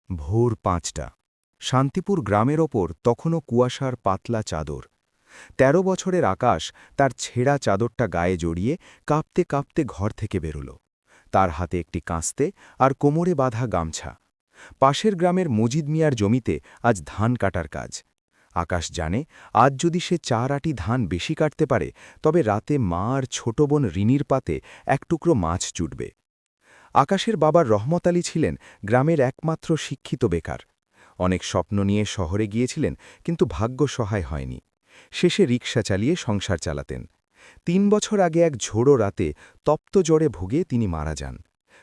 ভোর ৫টা। শান্তিপুর গ্রামের ওপর তখনও কুয়াশার পাতলা চাদর। ১৩ বছরের আকাশ তার ছেঁড়া চাদরটা গায়ে জড়িয়ে কাঁপতে কাঁপতে ঘর থেকে বেরোল। তার হাতে একটি কাঁস্তে আর কোমরে বাঁধা গামছা। পাশের গ্রামের মজিদ মিয়ার জমিতে আজ ধান কাটার কাজ। আকাশ জানে, আজ যদি সে ৪ আটি ধান বেশি কাটতে পারে, তবে রাতে মা আর ছোট বোন রিনির পাতে এক টুকরো মাছ জুটবে। আকাশের বাবার রহমত আলী ছিলেন গ্রামের একমাত্র শিক্ষিত বেকার। অনেক স্বপ্ন নিয়ে শহরে গিয়েছিলেন, কিন্তু ভাগ্য সহায় হয়নি। শেষে রিকশা চালিয়ে সংসার চালাতেন। ৩ বছর আগে এক ঝোড়ো রাতে তপ্ত জ্বরে ভুগে তিনি মারা যান।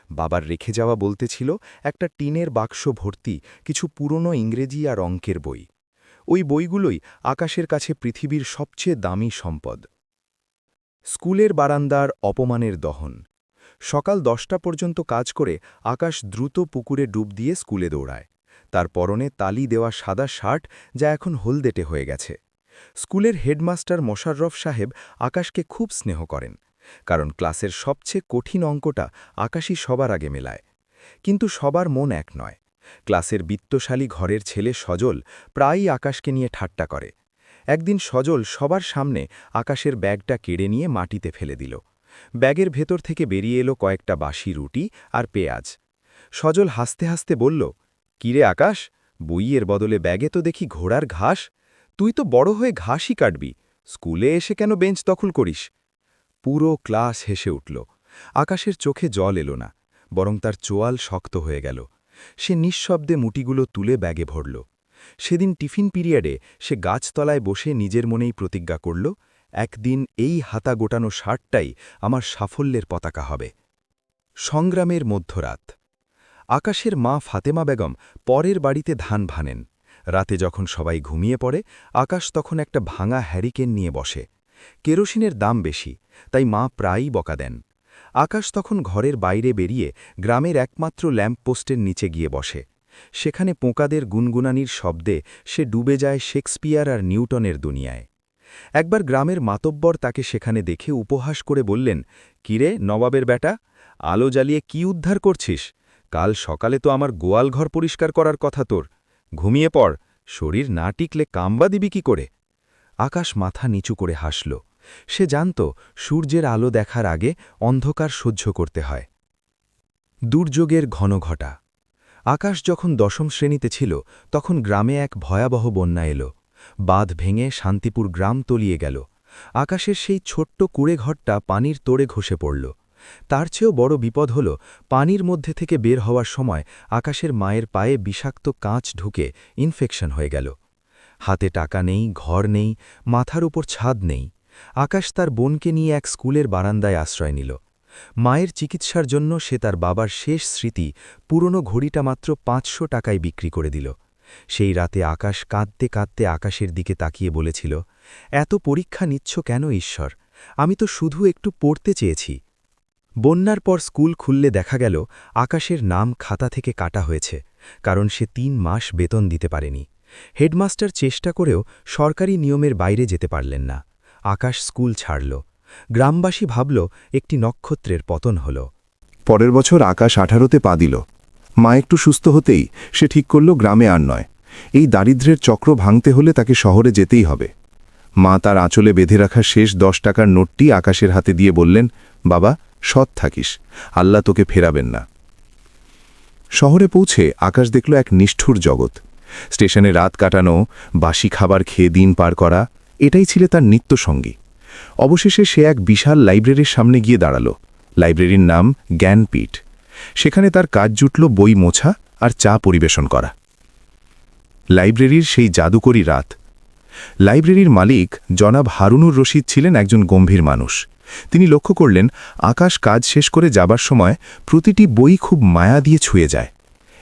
বাবার রেখে যাওয়া বলতে ছিল একটা টিনের বাক্স ভর্তি কিছু পুরনো ইংরেজি আর অঙ্কের বই। ওই বইগুলোই আকাশের কাছে পৃথিবীর সবচেয়ে দামি সম্পদ। স্কুলের বারান্দার অপমানের দহন। সকাল ১০টা পর্যন্ত কাজ করে আকাশ দ্রুত পুকুরে ডুব দিয়ে স্কুলে দৌড়ায়। তার পরনে তালি দেওয়া সাদা শার্ট, যা এখন হলদেটে হয়ে গেছে। স্কুলের হেডমাস্টার মোশাররফ সাহেব আকাশকে খুব স্নেহ করেন, কারণ ক্লাসের সবচেয়ে কঠিন অঙ্কটা আকাশই সবার আগে মেলায়। কিন্তু সবার মন এক নয়। ক্লাসের বিত্তশালী ঘরের ছেলে সজল প্রায়ই আকাশকে নিয়ে ঠাট্টা করে। একদিন সজল সবার সামনে আকাশের ব্যাগটা কেড়ে নিয়ে মাটিতে ফেলে দিল। ব্যাগের ভেতর থেকে বেরিয়ে এলো কয়েকটা বাসি রুটি আর পেঁয়াজ। সজল হাসতে হাসতে বলল, কিরে আকাশ, বইয়ের বদলে ব্যাগে তো দেখি ঘোড়ার ঘাস। তুই তো বড় হয়ে ঘাসই কাটবি, স্কুলে এসে কেন বেঞ্চ দখল করিস? পুরো ক্লাস হেসে উঠল। আকাশের চোখে জল এলো না, বরং তার চোয়াল শক্ত হয়ে গেল। সে নিঃশব্দে মুটিগুলো তুলে ব্যাগে ভরল। সেদিন টিফিন পিরিয়ডে সে গাছতলায় বসে নিজের মনেই প্রতিজ্ঞা করল, একদিন এই হাতা গোটানো শার্টটাই আমার সাফল্যের পতাকা হবে। সংগ্রামের মধ্যরাত। আকাশের মা ফাতেমা বেগম পরের বাড়িতে ধান ভানেন। রাতে যখন সবাই ঘুমিয়ে পড়ে, আকাশ তখন একটা ভাঙা হ্যারিকেন নিয়ে বসে। কেরোসিনের দাম বেশি, তাই মা প্রায়ই বকা দেন। আকাশ তখন ঘরের বাইরে বেরিয়ে গ্রামের একমাত্র ল্যাম্পপোস্টের নিচে গিয়ে বসে। সেখানে পোকাদের গুনগুনানির শব্দে সে ডুবে যায় শেক্সপিয়ার আর নিউটনের দুনিয়ায়। একবার গ্রামের মাতব্বর তাকে সেখানে দেখে উপহাস করে বললেন, কিরে নবাবের ব্যাটা, আলো জ্বালিয়ে কি উদ্ধার করছিস? কাল সকালে তো আমার গোয়াল ঘর পরিষ্কার করার কথা তোর। ঘুমিয়ে পড়, শরীর না টিকলে কামবা দিবি কি করে? আকাশ মাথা নিচু করে হাসল। সে জানত সূর্যের আলো দেখার আগে অন্ধকার সহ্য করতে হয়। দুর্যোগের ঘনঘটা। আকাশ যখন ১০ম শ্রেণীতে ছিল, তখন গ্রামে এক ভয়াবহ বন্যা এলো। বাঁধ ভেঙে শান্তিপুর গ্রাম তলিয়ে গেল। আকাশের সেই ছোট্ট কুঁড়েঘরটা পানির তোড়ে ঘষে পড়ল। তার চেয়েও বড় বিপদ হল, পানির মধ্যে থেকে বের হওয়ার সময় আকাশের মায়ের পায়ে বিষাক্ত কাঁচ ঢুকে ইনফেকশন হয়ে গেল। হাতে টাকা নেই, ঘর নেই, মাথার উপর ছাদ নেই। আকাশ তার বোনকে নিয়ে এক স্কুলের বারান্দায় আশ্রয় নিল। মায়ের চিকিৎসার জন্য সে তার বাবার শেষ স্মৃতি, পুরনো ঘড়িটা মাত্র ৫০০ টাকায় বিক্রি করে দিল। সেই রাতে আকাশ কাঁদতে কাঁদতে আকাশের দিকে তাকিয়ে বলেছিল, এত পরীক্ষা নিচ্ছ কেন ঈশ্বর? আমি তো শুধু একটু পড়তে চেয়েছি। বন্যার পর স্কুল খুললে দেখা গেল আকাশের নাম খাতা থেকে কাটা হয়েছে, কারণ সে ৩ মাস বেতন দিতে পারেনি। হেডমাস্টার চেষ্টা করেও সরকারি নিয়মের বাইরে যেতে পারলেন না। আকাশ স্কুল ছাড়ল। গ্রামবাসী ভাবল একটি নক্ষত্রের পতন হল। পরের বছর আকাশ ১৮তে পা দিল। মা একটু সুস্থ হতেই সে ঠিক করল গ্রামে আর নয়, এই দারিদ্র্যের চক্র ভাঙতে হলে তাকে শহরে যেতেই হবে। মা তার আঁচলে বেঁধে রাখা শেষ ১০ টাকার নোটটি আকাশের হাতে দিয়ে বললেন, বাবা, সৎ থাকিস, আল্লাহ তোকে ফেরাবেন না। শহরে পৌঁছে আকাশ দেখল এক নিষ্ঠুর জগৎ। স্টেশনে রাত কাটানো, বাসি খাবার খেয়ে দিন পার করা, এটাই ছিল তার নিত্যসঙ্গী। অবশেষে সে এক বিশাল লাইব্রেরির সামনে গিয়ে দাঁড়াল। লাইব্রেরির নাম জ্ঞানপীঠ। সেখানে তার কাজ জুটল বই মোছা আর চা পরিবেশন করা। লাইব্রেরির সেই জাদুকরী রাত। লাইব্রেরির মালিক জনাব হারুনুর রশিদ ছিলেন একজন গম্ভীর মানুষ। তিনি লক্ষ্য করলেন আকাশ কাজ শেষ করে যাবার সময় প্রতিটি বই খুব মায়া দিয়ে ছুঁয়ে যায়।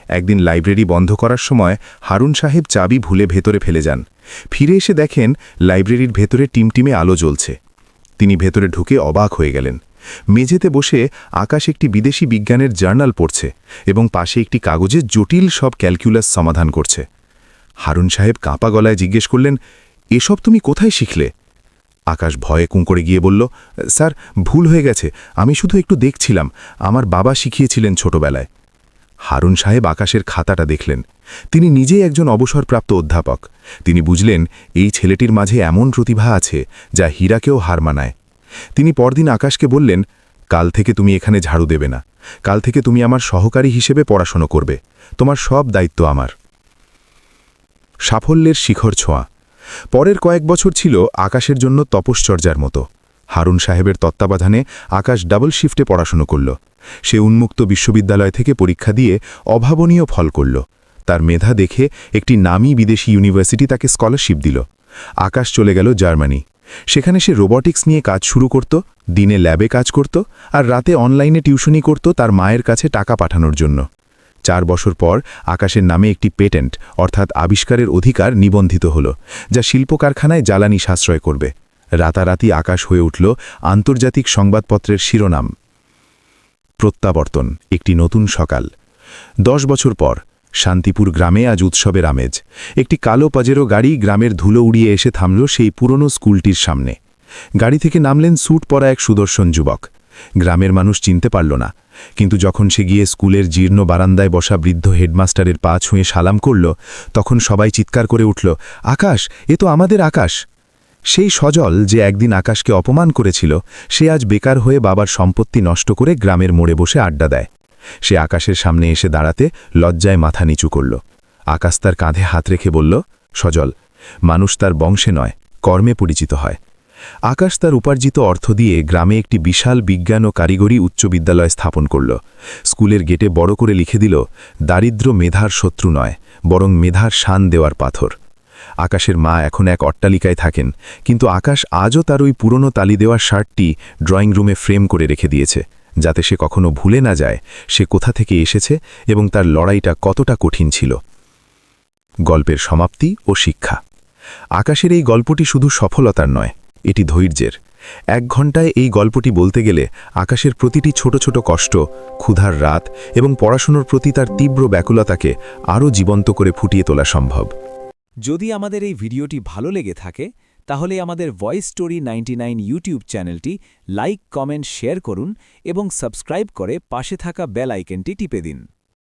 একদিন লাইব্রেরি বন্ধ করার সময় হারুন সাহেব চাবি ভুলে ভেতরে ফেলে যান। ফিরে এসে দেখেন লাইব্রেরির ভেতরে টিমটিমে আলো জ্বলছে। তিনি ভেতরে ঢুকে অবাক হয়ে গেলেন। মেঝেতে বসে আকাশ একটি বিদেশি বিজ্ঞানের জার্নাল পড়ছে এবং পাশে একটি কাগজে জটিল সব ক্যালকুলাস সমাধান করছে। হারুন সাহেব কাঁপা গলায় জিজ্ঞেস করলেন, এসব তুমি কোথায় শিখলে? আকাশ ভয়ে কুঁকড়ে গিয়ে বলল, স্যার, ভুল হয়ে গেছে, আমি শুধু একটু দেখছিলাম, আমার বাবা শিখিয়েছিলেন ছোটবেলায়। হারুন সাহেব আকাশের খাতাটা দেখলেন। তিনি নিজেই একজন অবসরপ্রাপ্ত অধ্যাপক। তিনি বুঝলেন এই ছেলেটির মাঝে এমন প্রতিভা আছে যা হীরাকেও হার মানায়। তিনি পরদিন আকাশকে বললেন, কাল থেকে তুমি এখানে ঝাড়ু দেবে না, কাল থেকে তুমি আমার সহকারী হিসেবে পড়াশোনা করবে, তোমার সব দায়িত্ব আমার। সাফল্যের শিখর ছোঁয়া। পরের কয়েক বছর ছিল আকাশের জন্য তপশ্চর্যার মতো। হারুন সাহেবের তত্ত্বাবধানে আকাশ ডাবল শিফটে পড়াশোনা করল। সে উন্মুক্ত বিশ্ববিদ্যালয় থেকে পরীক্ষা দিয়ে অভাবনীয় ফল করল। তার মেধা দেখে একটি নামী বিদেশি ইউনিভার্সিটি তাকে স্কলারশিপ দিল। আকাশ চলে গেল জার্মানি। সেখানে সে রোবটিক্স নিয়ে কাজ শুরু করত, দিনে ল্যাবে কাজ করত আর রাতে অনলাইনে টিউশনি করত তার মায়ের কাছে টাকা পাঠানোর জন্য। 4 বছর পর আকাশের নামে একটি পেটেন্ট অর্থাৎ আবিষ্কারের অধিকার নিবন্ধিত হল, যা শিল্প কারখানায় জ্বালানি সাশ্রয় করবে। রাতারাতি আকাশ হয়ে উঠল আন্তর্জাতিক সংবাদপত্রের শিরোনাম। প্রত্যাবর্তন, একটি নতুন সকাল। 10 বছর পর শান্তিপুর গ্রামে আজ উৎসবের আমেজ। একটি কালো পাজেরো গাড়ি গ্রামের ধুলো উড়িয়ে এসে থামল সেই পুরনো স্কুলটির সামনে। গাড়ি থেকে নামলেন স্যুট পরা এক সুদর্শন যুবক। গ্রামের মানুষ চিনতে পারল না, কিন্তু যখন সে গিয়ে স্কুলের জীর্ণ বারান্দায় বসা বৃদ্ধ হেডমাস্টারের পা ছুঁয়ে সালাম করল, তখন সবাই চিৎকার করে উঠল, আকাশ, এ তো আমাদের আকাশ। সেই সজল যে একদিন আকাশকে অপমান করেছিল, সে আজ বেকার হয়ে বাবার সম্পত্তি নষ্ট করে গ্রামের মোড়ে বসে আড্ডা দেয়। সে আকাশের সামনে এসে দাঁড়াতে লজ্জায় মাথা নিচু করল। আকাশ তার কাঁধে হাত রেখে বলল, সজল, মানুষ তার বংশে নয়, কর্মে পরিচিত হয়। আকাশ তার উপার্জিত অর্থ দিয়ে গ্রামে একটি বিশাল বিজ্ঞান ও কারিগরি উচ্চ বিদ্যালয় স্থাপন করল। স্কুলের গেটে বড় করে লিখে দিল, দারিদ্র্য মেধার শত্রু নয়, বরং মেধার শান দেওয়ার পাথর। আকাশের মা এখন এক অট্টালিকায় থাকেন, কিন্তু আকাশ আজও তার ওই পুরনো তালি দেওয়া শার্টটি ড্রয়িং রুমে ফ্রেম করে রেখে দিয়েছে, যাতে সে কখনো ভুলে না যায় সে কোথা থেকে এসেছে এবং তার লড়াইটা কতটা কঠিন ছিল। গল্পের সমাপ্তি ও শিক্ষা। আকাশের এই গল্পটি শুধু সফলতার নয়, এটি ধৈর্যের। 1 ঘন্টায় এই গল্পটি বলতে গেলে আকাশের প্রতিটি ছোট ছোট কষ্ট, ক্ষুধার রাত এবং পড়াশোনার প্রতি তার তীব্র ব্যাকুলতাকে আরও জীবন্ত করে ফুটিয়ে তোলা সম্ভব। যদি আমাদের এই ভিডিওটি ভালো লেগে থাকে, তাহলে আমাদের ভয়েস স্টোরি 99 ইউটিউব চ্যানেলটি লাইক, কমেন্ট, শেয়ার করুন এবং সাবস্ক্রাইব করে পাশে থাকা বেল আইকনটি টিপে দিন।